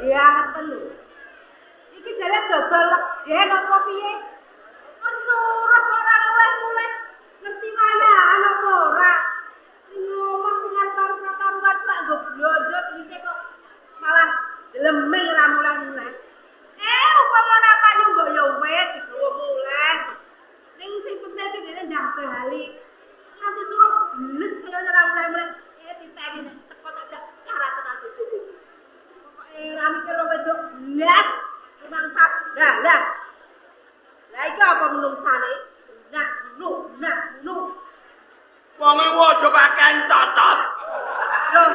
banget lho. Iki jare dodol legen apa piye? Wis surup ora muleh-muleh. Ngerti wayahan apa ora? Ngomong sing karo-karuan sak nggo blonjo dite kok malah lemeng ra muleh-muleh. Upama ora payu mbok ya wis digawa muleh. Ning sing penting iki dene ndang bali. Nanti surup bles kaya ora muleh-muleh. Diteni nek teko tak jak karatan aku jowo. Pokoke ora mikir wedok blas. Mangsap. Lah. Lah iki apa menungsane? Nah. Wong iku aja kakean cocot. Lho,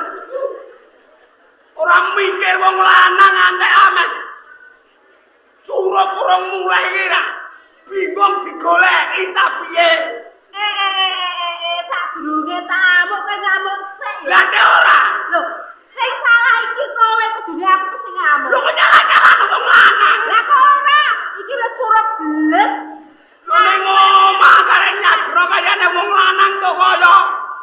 Ora mikir wong lanang antek amet. Surup urung mulai iki ra. Bingung digoleki ta piye? sadurunge tamu kowe ngamuk sik. Lah cek ora. Lho, sing salah iki kowe kudune aku sing ngamuk. Lho kok nyala-nyala wong lanang. Lah kok ora? Iki lho surup bles. Lho ning omah karek nyadro kayane wong lanang to kaya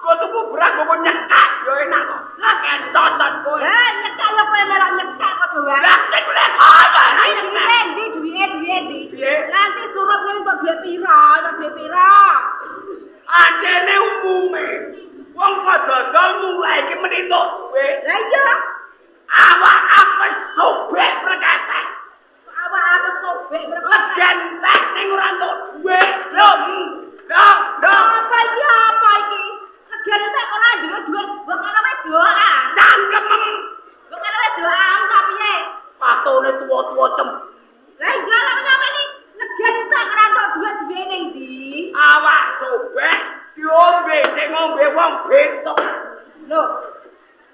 go tuku beras go nyekak yo enak kok. Lah cocot kowe. Lah nyekak lho kowe melok nyekak padha wae. Lah cek golek kaya. Ayo ndi duwe ndi. Piye? Nanti surup ngene kok duwe pira? Adene umume. Wong kok dodol mulai iki meni entuk dhuwit. Lah iya. Awak apa sobek preketek. Awak apa sobek Legen tek ning ora entuk dhuwit. Lho. Apa iki? Legene tek ora duwe dhuwit, mbok karo wedokan. Cangkemem. Mbok karo wedokan ta piye? Patone tuwa-tuwa cem. Lah iya lho sampeyan legene tek ora entuk dhuwit duwe ning ndi? Awak sobek diombe sing ngombe wong bentuk. Lho.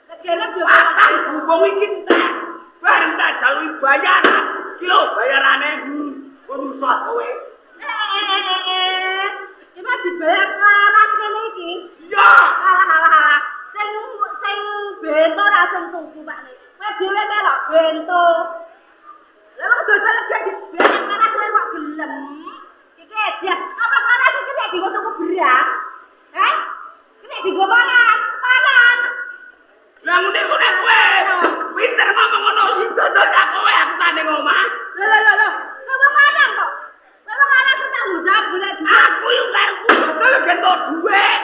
Legene yo Patang bubung iki entek. Bareng tak jalui bayaran. Ki lho bayarane. Usah kowe. Cuma dibayar laras ngene iki. Ya. Alah. Sing bento ra sing tuku Pak nek. Kowe dhewe melok bento. Lah wong dodol legene dibayar laras kowe kok gelem. Iki edian. Apa laras iki nek dienggo tuku beras? Iki nek dienggo mangan. Lah ngene kowe. Pinter ngomong ngono sing dodol ya kowe aku tane omah. Lho. Wong lanang kok. Wong lanang sing tanggung jawab golek duit. Aku yo karepku dodol gentok dhuwit.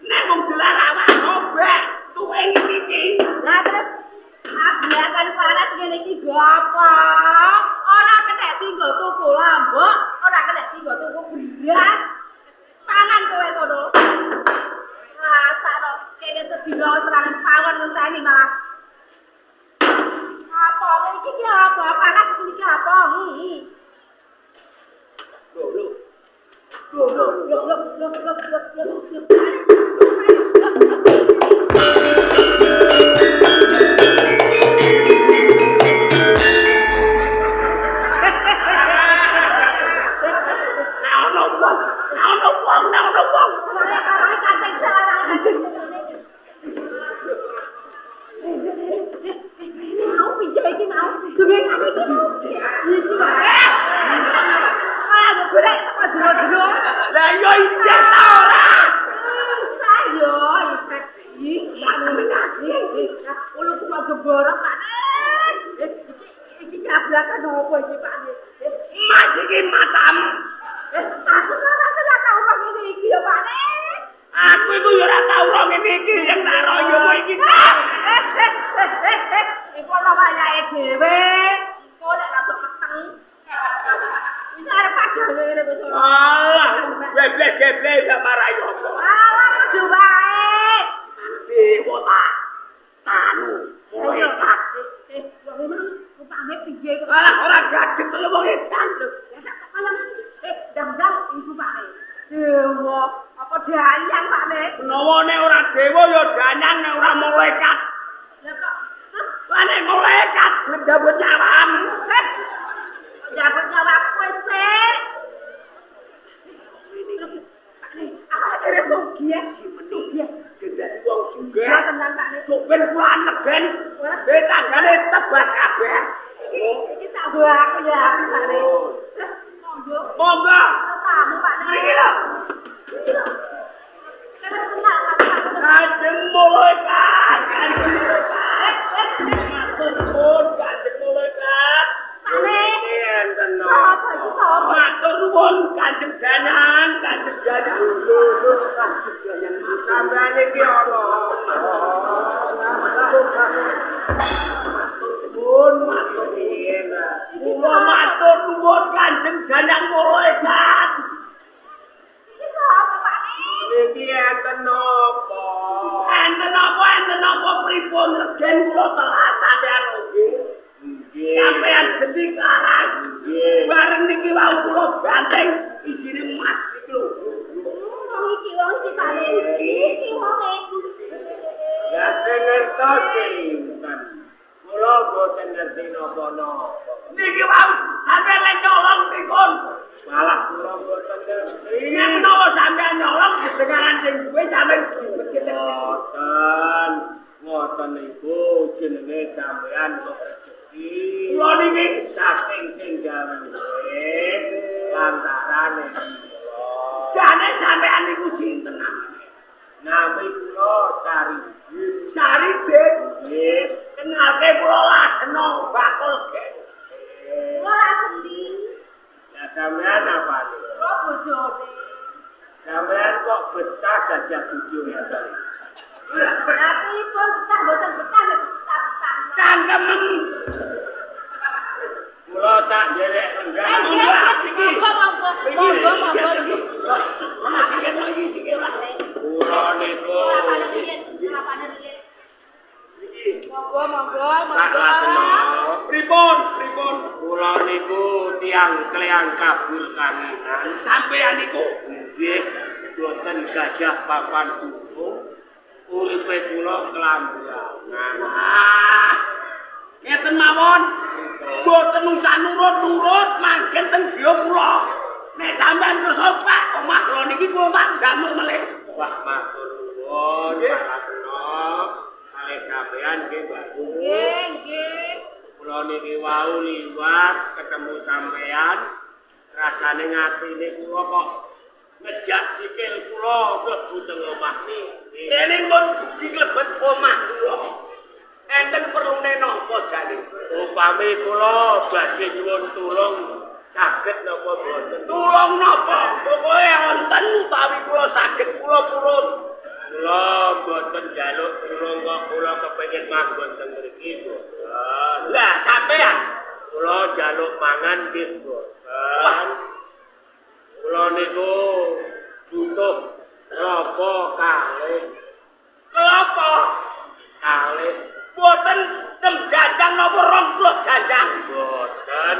Nek wong jelas awak sobek tuwe iki. Lah terus abiakan panas ngene iki go apa? Ora kena dienggo tuku lombok, ora kena dienggo tuku beras. Pangan kowe kono. Sakno kene sedina serangan pawon ngenteni malah. Apa iki apa? Panas iki apa? Lah yo ijek ta ora? Saya isek iki ulungku kok jeborok Pak. Iki kablakan opo iki Pak? Mas iki matam. Aku ora tau kok ngene iki ya Pak. Aku iku yo ora tau ora ngene iki yang tak royomu iki. Iku ana wayahe dhewe. Kok nek rada peteng. Bisa arep padha ngene wis ora. Alah, geble gak marah yo. Alah padha wae. Dewa ta. Tanu, malaikat. Wong emang upame piye kok. Alah ora gadeg to wong edan lho. Ya sak kaya ndang-ndang iku Pak. Dewa, apa danyang Pak Nek? Menawa nek ora dewa ya danyang nek ora malaikat. Lah kok terus Lah nek malaikat njabut nyawamu. kok jabut nyawaku wis sik. Terus Pak Nek, aku jare sugih. Sugih. Dadi wong sugih. Ya tenan Pak Nek. Soben pulaan legen. Tanggane tebas kabeh. Iki tak go aku ya Pak Nek. Monggo. Monggo. Tamu Pak Nek. Mriki lho. Terus kenal Pak. Kanjeng malaikat. Kanjeng malaikat. Matur nuwun Kanjeng malaikat. ngerti napa-napa. Niki wau sampeyan lek nyolong pripun? Malah kula mboten ngerti. Nek menawa sampeyan nyolong kedengaran sing duwe sampeyan Mboten. Ngoten niku jenenge sampeyan kok rezeki. kula niki Saking sing gawe urip lantarane kula. jane sampeyan niku sinten? Nami kula Saridin. Saridin. Nggih. Kenalke kula Lasena bakul gen. Kula lak sendi. Ya sampean apa nih? Kula bojone. Sampean kok betah gajah tujuh ngeten. Tapi pun betah mboten betah nek betah-betah. Cangkemen. Kula tak nderek enggak. Kula niku tak lasena. Pripun? Kula niku tiang kleang kabur kanginan. Sampeyan niku Nggih, boten gajah papan tubuh. Uripe kula kelambianan. wah. Ngeten mawon. Mboten usah nurut-nurut mangken teng griya kula. Nek sampeyan kersa Pak, omah kula niki kula tak damel melih. Wah, matur nuwun, Pak Lasena. Kalih sampean nggih, Mbak. Nggih, nggih. Kula niki wau liwat ketemu sampean. Rasane ngatine kula kok ngejak sikil kula mlebu teng omah niki. Rene pun dugi klebet omah kula. Enten perlune napa jane? Upami kula badhe nyuwun tulung saged napa boten? Tulung napa? Pokoke wonten utawi kula saged kula purun. Kula boten njaluk tulung kok kula kepengin manggon teng mriki boten. Lah sampeyan Kula njaluk mangan nggih boten. Kula niku butuh rapa kalih. kelapa Kalih boten tem jajang napa 20 jajang. boten.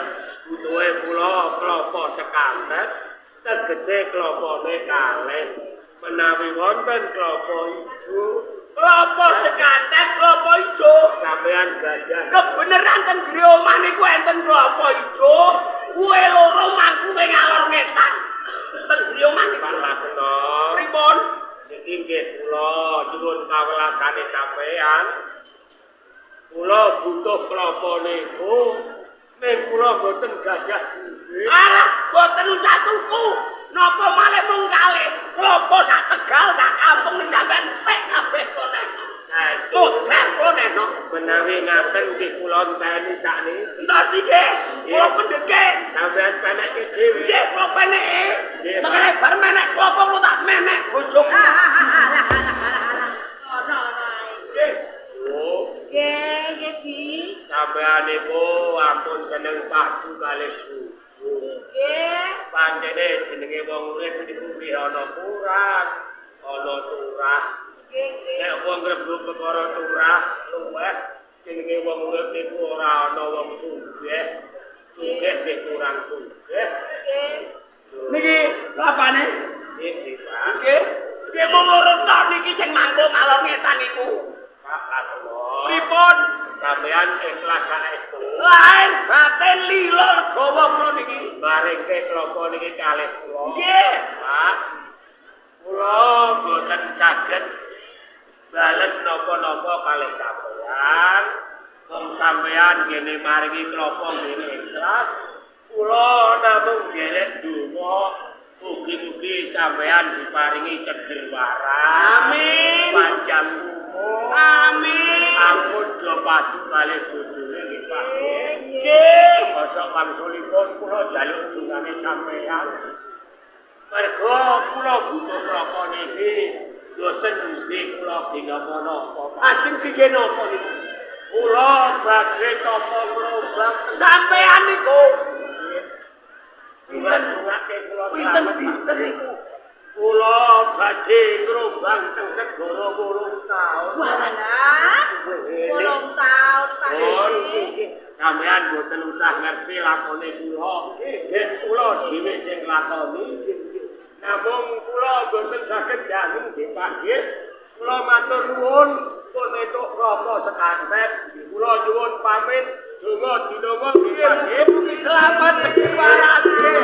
Butuhe kula klapa sekantet, tegese klapane kalih. Menawi wonten klapa ijo, Kelapa sekantet, kelapa ijo. sampean gajah. Kebeneran ten griya omah niku enten kelapa ijo. Kuwe loro mangku ing alor ngetan. Ten griya omah niku. Pak Lasena. Pripun? Niki nggih kula nyuwun kawelasane sampean. Kula butuh klapa niku. Ning kula boten gajah duwe. Alah, boten usah tuku. Napa malih mung kalih. Kelapa sak Tegal sak kampung iki sampean pek kabeh kono. Modal kono. Menawi ngaten nggih kula enteni sakniki. Entas iki, kula pendheke. Sampean penekke dhewe. Nggih, kula peneke. Nggih, Pak. Makane bar menek kelapa kula tak menek bojoku. Alah. Ono ae. Nggih. Oh, Nggih, nggih Di. sampean niku ampun seneng padu kalih buku. Nggih. Pancene jenenge wong urip niku nggih ana kurang, ana turah. Nggih, nggih. Nek wong ngrebut perkara turah luweh jenenge wong urip niku ora ana wong sugih. Sugih nggih kurang sugih. Nggih. Niki lapane. Nggih, Pak. Nggih. Nggih mung loro tok niki sing mangkung alor ngetan niku. Pak Lasena. Pripun? Sampean ikhlas saestu. Lahir batin lila legawa kula niki. Maringke klapa niki kalih kula. Nggih. Pak. Kula boten saged bales napa-napa kalih sampean. Wong sampean ngene maringi klapa ngene ikhlas. Kula namung nderek donga mugi-mugi sampean diparingi seger waras. Amin. Panjang umur. Amin. Ampun do padu kalih bojone nggih Pak. Nggih. Kosok wangsulipun kula njaluk dungane sampean. Mergo kula butuh klapa niki boten nggih kula dinapa-napa. Ajeng dike napa niku? Kula badhe tapa ngrobak Sampean niku pinten dungake kula pinten pinten niku? kula badhe ngrobak teng segara 8 taun. Walah. 8 taun Pak. Oh, sampean boten usah ngerti lakone kula. Nggih kula dhewe sing lakoni. Namung kula boten saged dangu nggih Pak nggih. Kula matur nuwun pun entuk rapa sekantet. Kula nyuwun pamit Donga dinonga nggih mugi selamat segeng waras nggih.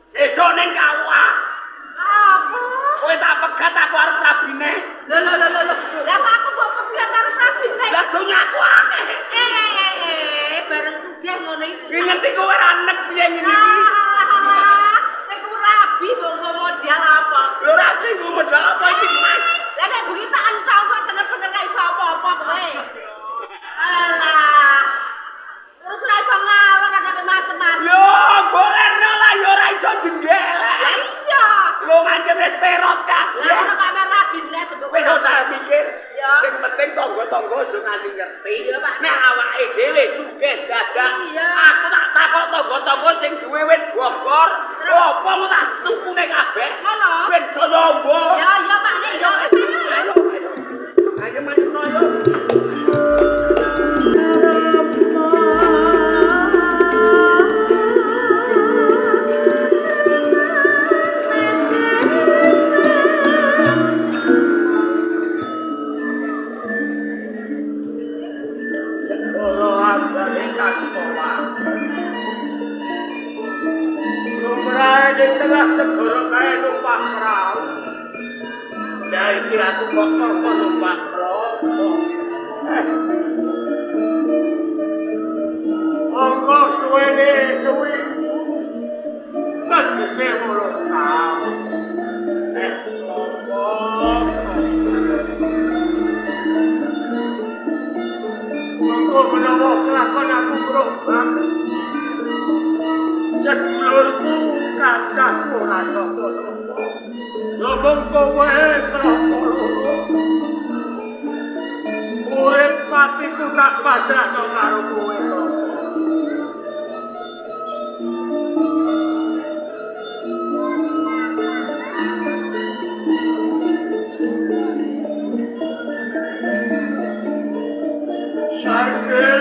Sesuk ning kawah. Apa? Kowe tak pegat aku arep rabine. Lho. Lah kok aku mbok pegat karo rabine. Lah donyaku akeh. Bareng sugih ngono iku. Ki ngerti kowe ra nek piye ngene iki. Nek rabi mbok modal apa? Lho ra sing modal apa iki, Mas? Lah nek bengi tak entong kok bener-bener ra iso apa-apa kowe. Alah. Terus ra iso ngalor ada macam-macam. Yo, golerno lah yo ora iso jenggelek. Lah iya. Lo ngancem wis perot kabeh. Lah ono kok rabine sebab. Wis ora mikir. Ya. Sing penting tangga-tangga aja nganti ngerti. Iya, Pak. Nek awake dhewe sugih dadak. Iya. Aku tak takok tangga-tangga sing duwe wit bogor. Apa mu tak tukune kabeh? Ngono. Ben sonombo. Ya Pak nek yo wis Ayo. Ayo maju ayo. di tengah segoro kae numpak perahu. Lah iki aku kok numpak perahu. Monggo suwene suwi. Tegese mulo taun. Monggo. Monggo menawa kelakon aku berubah. Sedulurku kancahku ora sapa-sapa. Ngomong kowe krana loro. Urip matiku tak pasrahno karo kowe. Sarge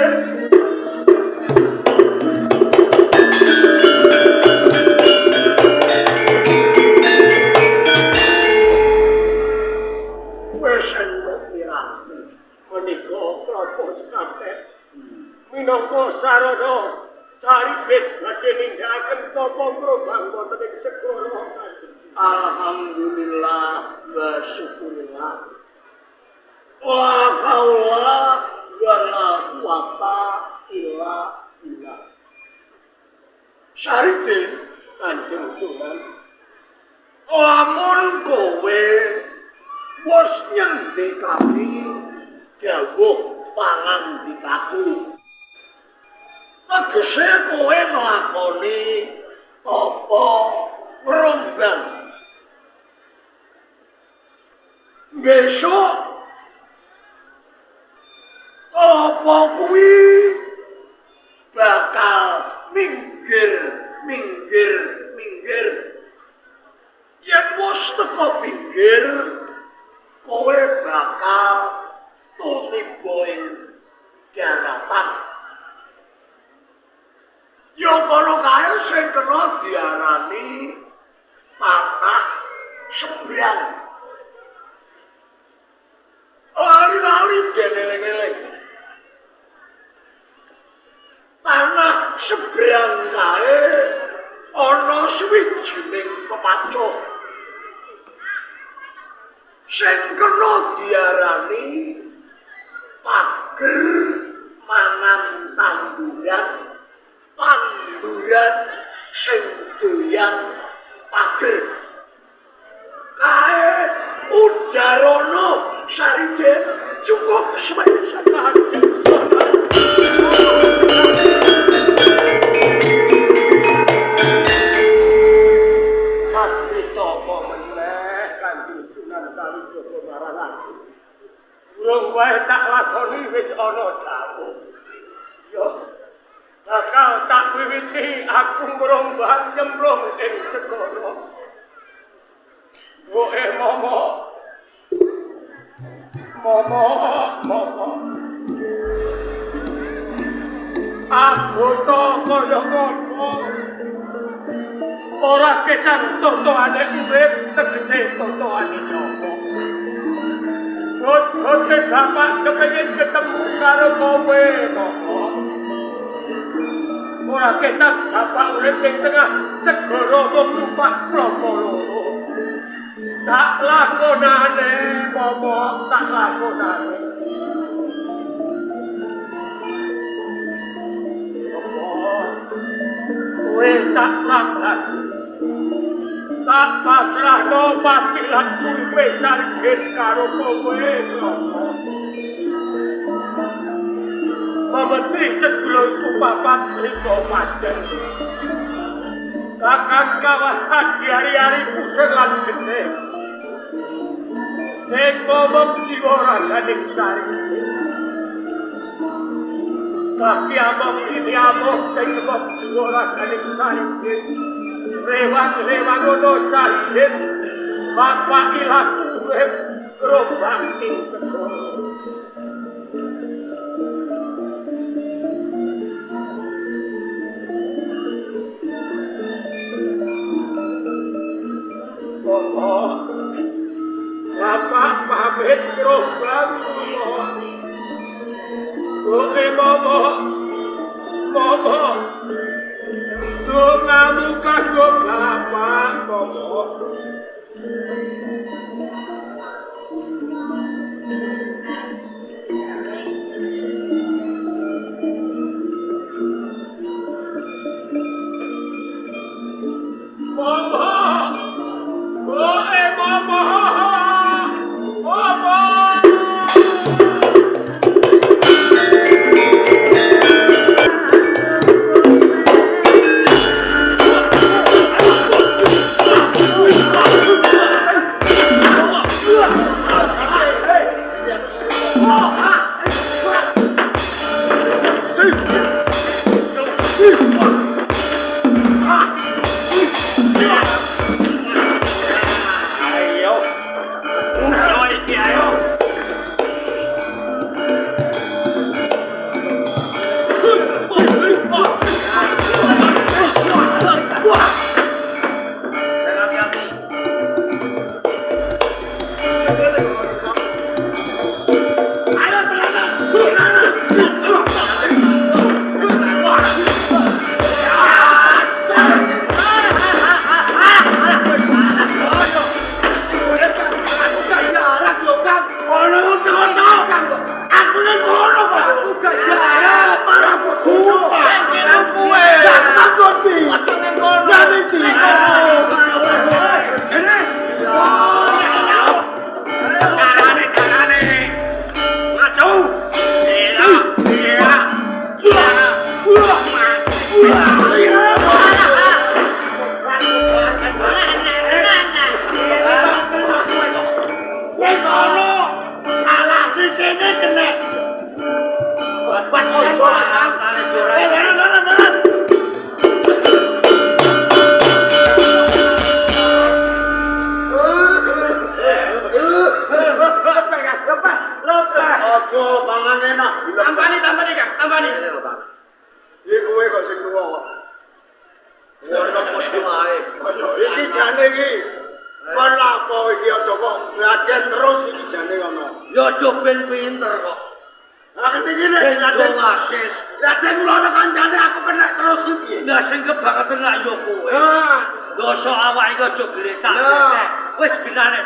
minangka sarana saripit badhe nindakaken tapa grobang wonten ing segara. alhamdulillah wa syukurillah. La haula wa la quwata illa billah. Syaritin Kanjeng Sunan, lamun kowe wis nyendikapi dawuh pangandikaku, tegese kowe nglakoni apa ngrombang besok apa kuwi bakal minggir yen wis teko pinggir kowe bakal tumiba ing daratan. Yo kono kae sing kena diarani tanah sebrang. Lali-lali deneling-eling. Tanah sebrang kae ana swijining pepacuh. Sing kena diarani pager mangan tanduran sing doyan pager. Kae udarana sariden cukup sebagai Kanjeng Sunan. sasmita apa meneh Kanjeng Sunan Kalijaga marang. Urung wae tak lakoni wis ana dawuh. Yo bakal tak wiwiti aku merombang nyemplung ing segara. Woe momo Momo. Aku to kaya ngono. Ora ketang totoane urip tegese totoane nyowo. Oke bapak kepengin ketemu karo kowe Momo. Ora ketang bapak urip ing tengah segara mung numpak klopo loro. Tak lakonane Momo, tak lakonane. Kowe tak sambat. Tak pasrahno mati lan uripe sargen karo kowe Momo. Memetri sedulurku papat lima paden. Kakang kawah hari-hari pusing lan jenih. Sing ngomong jiwa raganing sarine. Kaki among ini among sing ngomong jiwa raganing sarine. Rewang ono sarine. Bapak ilah urip gerobak ing segara. Bapak pamit gerobak Oke Momo. Dongamu kanggo bapak Momo.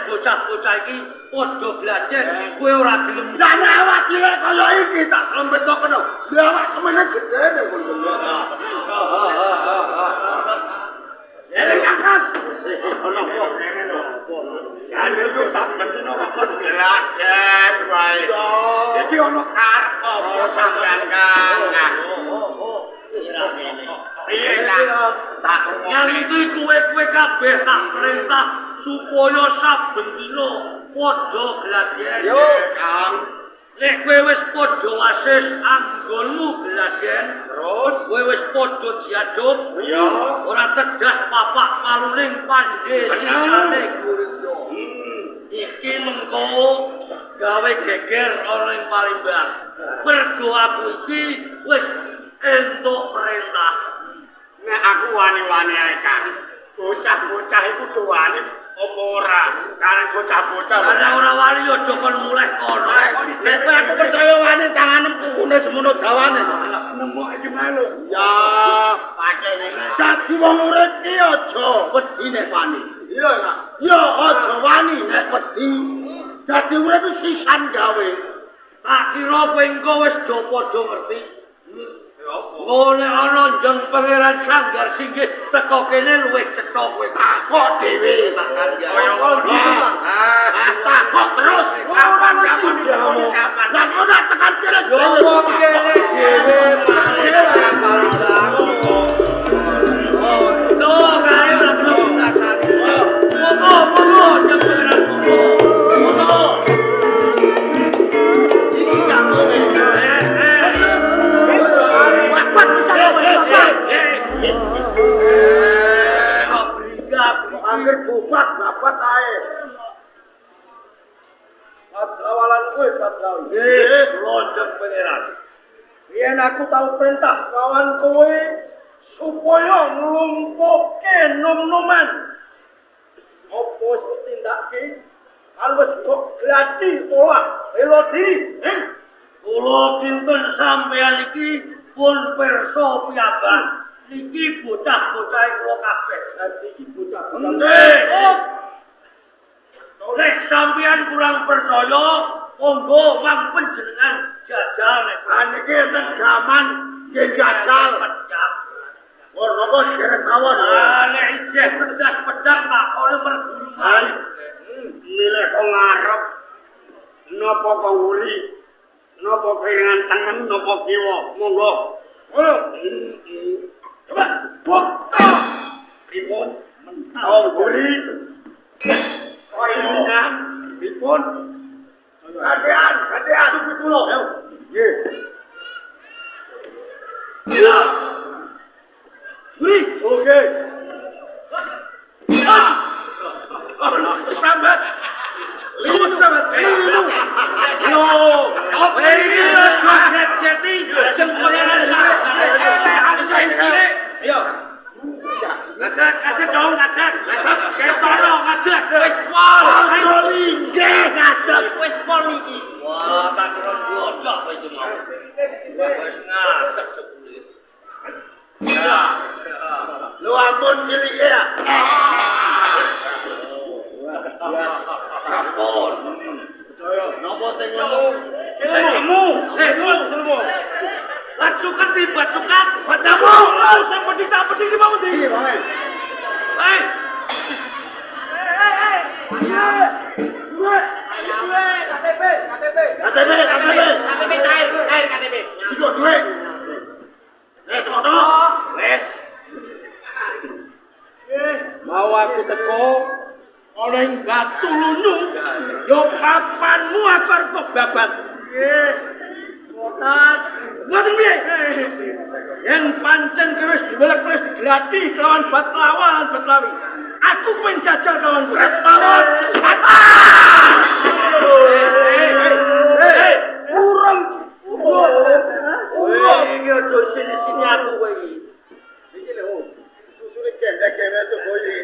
Bocah-bocah iki padha belajar, kowe ora gelem. Lah nek awak cilik kaya iki tak slempetno kena. Lah awak semene gedene ngono. Ele kakak. Ono kok ngene lho. Jane yo sampeyan dino kok geladen wae. Iki ono karep apa sampeyan Kang? Ira ngene. Piye tak Nganti kowe kabeh tak perintah supaya saben dina padha gladen. Yo, Kang. Nek kowe wis padha wasis anggonmu gladen, Terus kowe wis padha diaduk, ya ora tedas papak maluning pandhe sisane gurindha. iki mengko gawe geger ana ing Palembang. Mergo aku iki wis entuk perintah. Nek aku wani-wani ae Kang. Bocah-bocah iku tuwane apa ora? Karek bocah-bocah. Ana ora wani aja kon mulih kono. Nek aku percaya wani tanganem kukune semono dawane. Nemu iki melu. Ya, pancen iki dadi wong urip ki aja wedi nek wani. Iya, Kak. Ya aja wani nek wedi. Dadi urip sisan gawe. Tak kira kowe engko wis do padha ngerti. Ngene ana jeng pangeran Sanggar Singgih teko kene luwih cetha kowe takok dhewe tak kandhani. Kaya ngono. Takok terus. Kapan dikoni kapan? Lah ora tekan kene Yo wong kene dhewe paling Oh, no, kaya ora kena ngrasani. Mogo, jeng pangeran mogo. iki gak ngene. Wapat bisa Kok brigap Angger bubat babat ae. Patrawalan kowe patrawi. lonjong pangeran. Yen aku tahu perintah kawan kowe supaya nglumpuhke nom-noman. Apa wis tindakke? Kan wis kok gladi olah bela diri, Kula kinten sampeyan iki pun pirsa piyambak. Niki bocah-bocah kula kabeh. Dadi iki bocah-bocah. Nggih. Nek sampeyan kurang percaya, monggo mang panjenengan jajal nek Aniki enten gaman nggih jajal. Ora kok derek mawon. Nek ijeh tejas pedang takone merguru malih. Milih kok ngarep. Napa kok nguri? Napa kiringan tengen napa kiwa? Monggo. Ngono. Coba bokto. Pripun? Oh, nguri. Koingan pripun? Gantian. Cukup kula. Nggih. Ya. Buri. Oke. Sambat. Lu sambat. Yo. Iki joget jeti sing koyanan sak. Yo. Ngajak dong, ngajak. Ketoro ngajak. Wis pol. Aja linggih ngadeg. Wis pol iki. Wah, tak kira diojok kowe iki mau. Wis ngadeg jebule. Ya. Lu ampun cilike ya. Ampun. Napa sing ngono? Selmu. Bacukan di bacukan. Padamu. Sampai dicapet iki mau ndi? Iki bae. Hei. KTP cair KTP. Iki dhuwit. Toto. Wes. Mau aku teko ana ing batu lunyu. Yo papanmu aku arep kok babat. Nggih. Ngoten piye? Yen pancen terus diwelek-weles gladi kelawan Batlawa lan Batlawi. Aku pengen jajal kawan Wes mawon. Urung. Iki ojo sini-sini aku kowe iki. Iki lho. Susune gendek-gendek aja boye.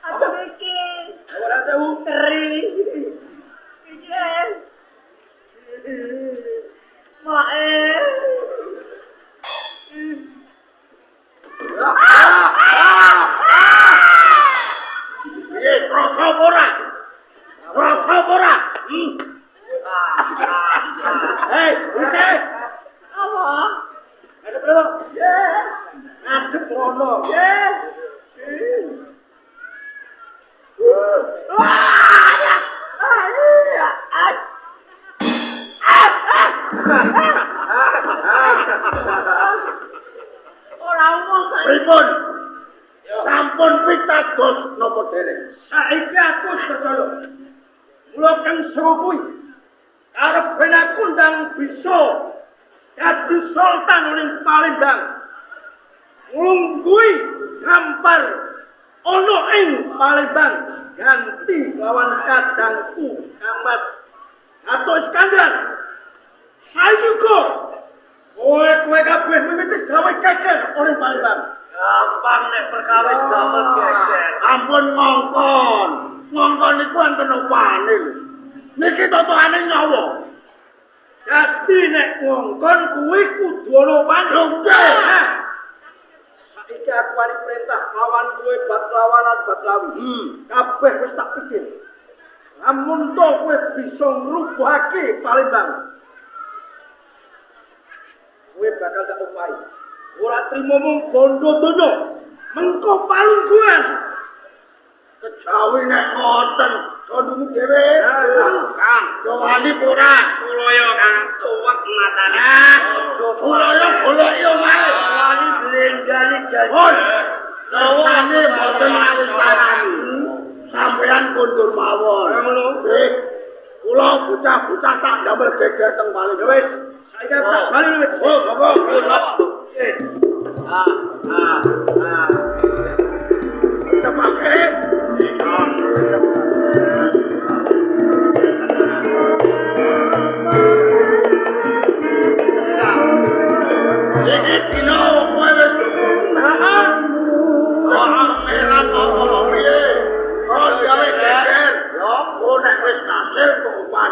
Aduh iki. Ora tahu. Teri. Iki. Mae. Piye krasa ora? Krasa ora? Hei, bisa. Apa? Ada berapa? Ya. Ngadep rono. Ya. Ora omong kan. Pripun? Sampun pitados napa dereng? Saiki aku wis percaya. Mula kang seru kuwi arep ben aku ndang bisa dadi sultan ning Palembang. nglunggui gampar ana ing Palembang ganti lawan kadangku Mas Gatot Iskandar. Sayuga kowe kabeh mimiti gawe geger ora Palembang. Gampang nek perkawis damel geger. Ampun ngongkon. Ngongkon niku enten opane lho. Niki totokane nyawa. Dadi nek ngongkon kuwi kudu ana opane. Saiki aku wani perintah lawan kowe Batlawi. Kabeh wis tak pikir. Lamun to kowe bisa ngrubuhake Palembang. Kowe bakal tak upahi. Ora trimo mung bondo donya. Mengko palungguhan. Kejawi nek ngoten, condungu dhewe. Kang, jawani ora Sulaya Kang, tuwek matane. Aja Sulaya goleki omahe. Wani blendani janji. Kersane mboten awisaran. Sampeyan kondur mawon. Nggih. Kula bocah-bocah tak damel geger teng Palembang. Wis, saiki tak bali wis. Oh, monggo. Cepake. Iki dino kowe wis heeh. Jangan merah ngomong piye. Oh, gawe geger. Yo, kok nek wis kasil tupan.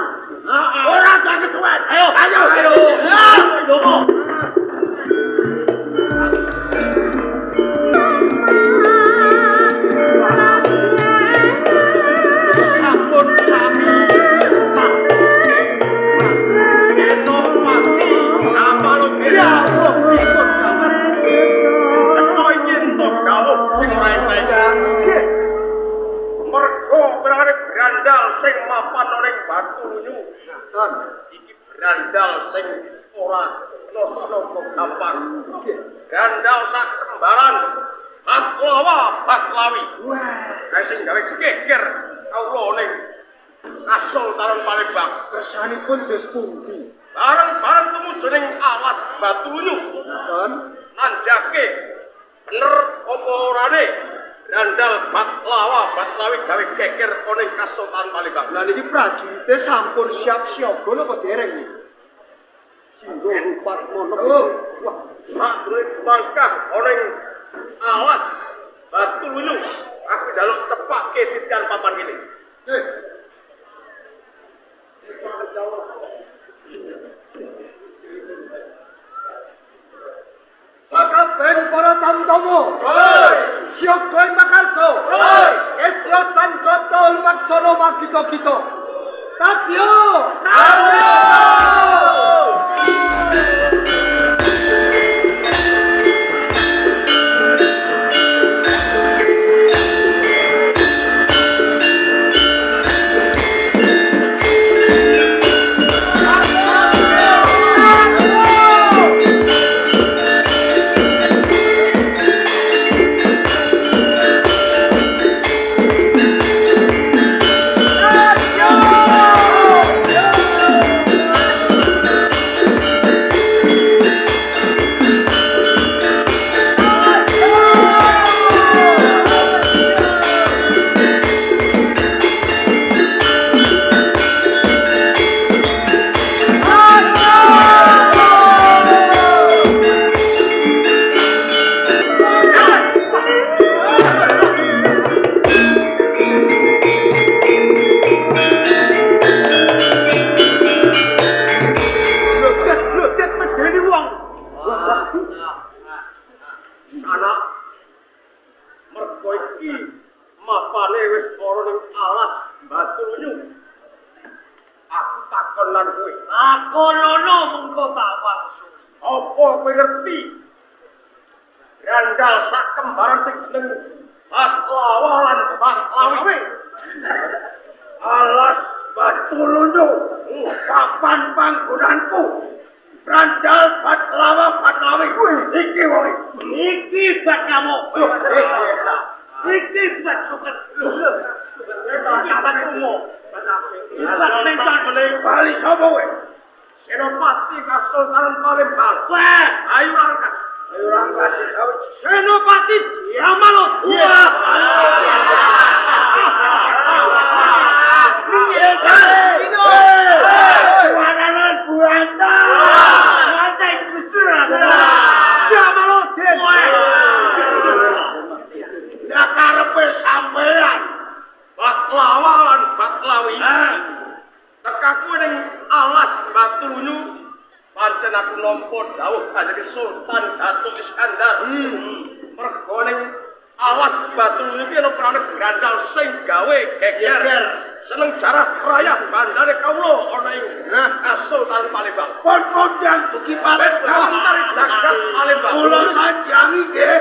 Ora sakit suwen. Ayo. Yo. Sampun sami. Seto mati. Apa lo kira? Ikut kamar. Cetho nyentuh dawuh sing ora entek. Mergo berane brandal sing mapan ning Batu Lunyu. Iki brandal sing ora nos-nopo gampang. Brandal sak kembaran Batlawi. Wah, sing gawe geger kawula ning Kasultanan Palembang. Kersanipun dos pundi? Bareng-bareng tumuju ning alas Batu Lunyu. Nanjake bener apa orane? Brandal Batlawi gawe geger ana ing Kasultanan Palembang. Lah niki prajurite sampun siap siaga napa dereng niki? Singgo rupat monep. Wah, sadurunge bangkah ana ing alas Batu Lunyu. Aku jaluk cepake titikan papan kene. Sakabeh para tamu-tamu. Siapa yang makarso? Istri sanjoto lumaksana magita-gita. Tatyo! Brandal sak kembaran sing jeneng Batlawi. Alas Batu Lunyu. Kapan panggonanku? Brandal Batlawi. Iki wong iki bat nyamuk. Iki bat suket. Bat umum. Bat mentan bali sapa kowe? Senopati Kasultanan Palembang. Wah, ayo rangkas. Ayo rangga sawit Senopati Jamalot. Waranan buanta. Mata kucur. Jamaluddin. Ya karepe sampean Baklawan Baklawi. Tekaku ning alas Batulunyu pancen aku nampa dawuh Kanjeng Sultan Datuk Iskandar. Mergo ning alas Batulunyu iki ana prane grandal sing gawe geger. Seneng jarah raya bandare kawula ana ing Kasultanan Palembang. Pun kondang dugi Palembang antari jagat Palembang. Kula sanjangi nggih.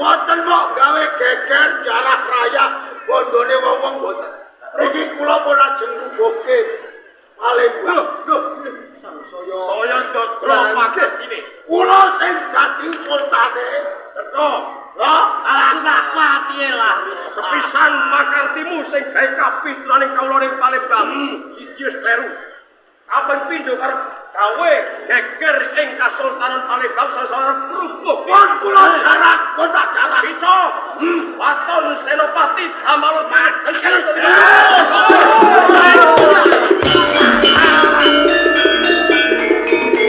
Boten mok gawe geger jarah raya bondone wong-wong boten. Iki kula pun ajeng nubuhke Palembang. Lho, saya ndodro paket ini. Kula sing dadi sultane cetha. Lah, aku tak mati lah. Sepisan pakartimu sing gawe kapitraning kawula ning Palembang. Siji wis kleru. Kaping pindho karep gawe geger ing Kasultanan Palembang sasara rubuh. Pun kula jarak, pun tak jarak. Bisa. Waton Senopati Jamaludin.